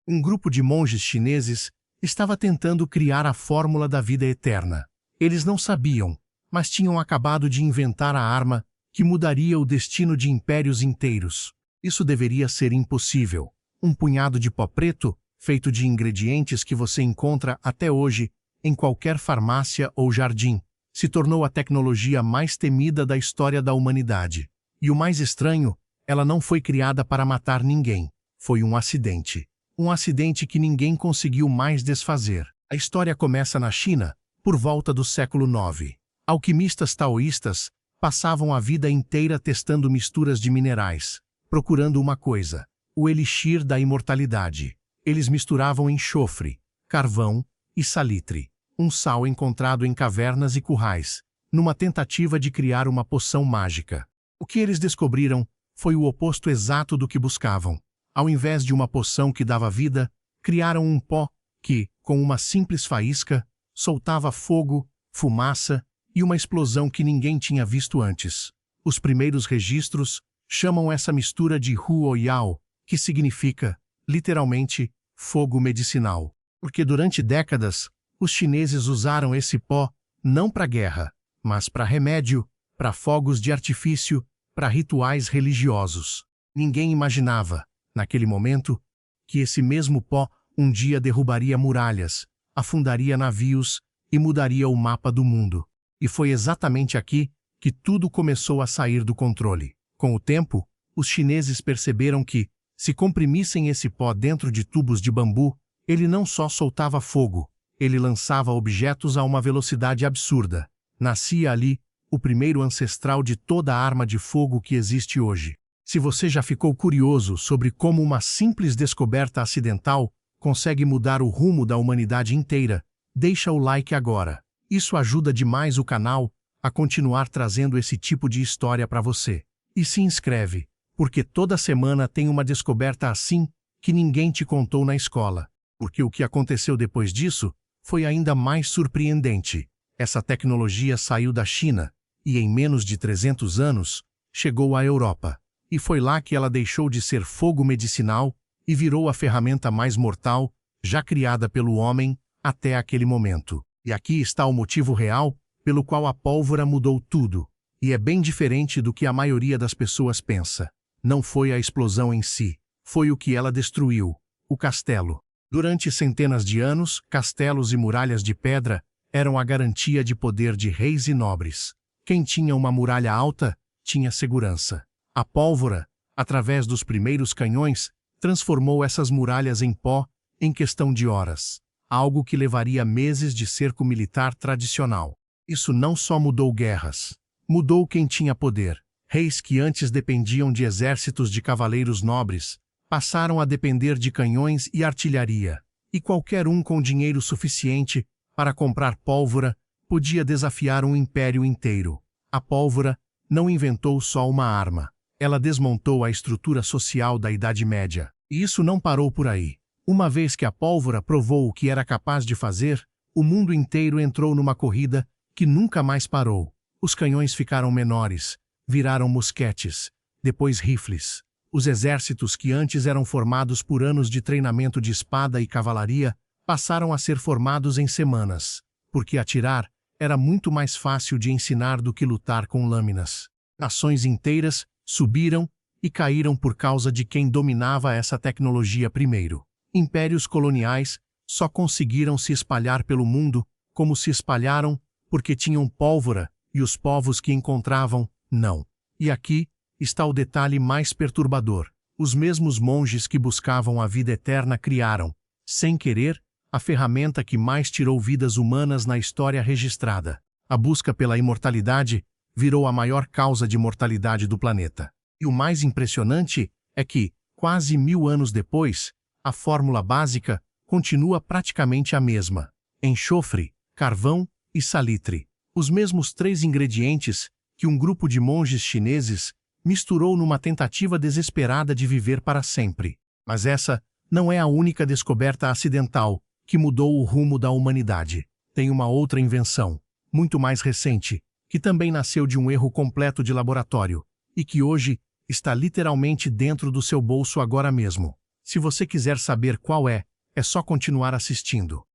Um grupo de monges chineses estava tentando criar a fórmula da vida eterna. Eles não sabiam, mas tinham acabado de inventar a arma que mudaria o destino de impérios inteiros. Isso deveria ser impossível. Um punhado de pó preto, feito de ingredientes que você encontra até hoje em qualquer farmácia ou jardim, se tornou a tecnologia mais temida da história da humanidade. E o mais estranho, ela não foi criada para matar ninguém. Foi um acidente. Um acidente que ninguém conseguiu mais desfazer. A história começa na China, por volta do século IX. Alquimistas taoístas passavam a vida inteira testando misturas de minerais, procurando uma coisa: o elixir da imortalidade. Eles misturavam enxofre, carvão e salitre, um sal encontrado em cavernas e currais, numa tentativa de criar uma poção mágica. O que eles descobriram foi o oposto exato do que buscavam. Ao invés de uma poção que dava vida, criaram um pó que, com uma simples faísca, soltava fogo, fumaça e uma explosão que ninguém tinha visto antes. Os primeiros registros chamam essa mistura de Huo Yao, que significa, literalmente, fogo medicinal. Porque durante décadas, os chineses usaram esse pó não para guerra, mas para remédio, para fogos de artifício, para rituais religiosos. Ninguém imaginava, naquele momento, que esse mesmo pó um dia derrubaria muralhas, afundaria navios e mudaria o mapa do mundo. E foi exatamente aqui que tudo começou a sair do controle. Com o tempo, os chineses perceberam que, se comprimissem esse pó dentro de tubos de bambu, ele não só soltava fogo, ele lançava objetos a uma velocidade absurda. Nascia ali o primeiro ancestral de toda a arma de fogo que existe hoje. Se você já ficou curioso sobre como uma simples descoberta acidental consegue mudar o rumo da humanidade inteira, deixa o like agora. Isso ajuda demais o canal a continuar trazendo esse tipo de história para você. E se inscreve, porque toda semana tem uma descoberta assim que ninguém te contou na escola. Porque o que aconteceu depois disso foi ainda mais surpreendente. Essa tecnologia saiu da China e, em menos de 300 anos, chegou à Europa. E foi lá que ela deixou de ser fogo medicinal e virou a ferramenta mais mortal já criada pelo homem até aquele momento. E aqui está o motivo real pelo qual a pólvora mudou tudo. E é bem diferente do que a maioria das pessoas pensa. Não foi a explosão em si, foi o que ela destruiu: o castelo. Durante centenas de anos, castelos e muralhas de pedra eram a garantia de poder de reis e nobres. Quem tinha uma muralha alta, tinha segurança. A pólvora, através dos primeiros canhões, transformou essas muralhas em pó em questão de horas. Algo que levaria meses de cerco militar tradicional. Isso não só mudou guerras, mudou quem tinha poder. Reis que antes dependiam de exércitos de cavaleiros nobres, passaram a depender de canhões e artilharia. E qualquer um com dinheiro suficiente para comprar pólvora podia desafiar um império inteiro. A pólvora não inventou só uma arma. Ela desmontou a estrutura social da Idade Média. E isso não parou por aí. Uma vez que a pólvora provou o que era capaz de fazer, o mundo inteiro entrou numa corrida que nunca mais parou. Os canhões ficaram menores, viraram mosquetes, depois rifles. Os exércitos que antes eram formados por anos de treinamento de espada e cavalaria passaram a ser formados em semanas, porque atirar era muito mais fácil de ensinar do que lutar com lâminas. Nações inteiras subiram e caíram por causa de quem dominava essa tecnologia primeiro. Impérios coloniais só conseguiram se espalhar pelo mundo como se espalharam porque tinham pólvora e os povos que encontravam, não. E aqui está o detalhe mais perturbador. Os mesmos monges que buscavam a vida eterna criaram, sem querer, a ferramenta que mais tirou vidas humanas na história registrada. A busca pela imortalidade virou a maior causa de mortalidade do planeta. E o mais impressionante é que, quase 1000 anos depois, a fórmula básica continua praticamente a mesma: enxofre, carvão e salitre. Os mesmos 3 ingredientes que um grupo de monges chineses misturou numa tentativa desesperada de viver para sempre. Mas essa não é a única descoberta acidental que mudou o rumo da humanidade. Tem uma outra invenção, muito mais recente, que também nasceu de um erro completo de laboratório e que hoje está literalmente dentro do seu bolso agora mesmo. Se você quiser saber qual é só continuar assistindo.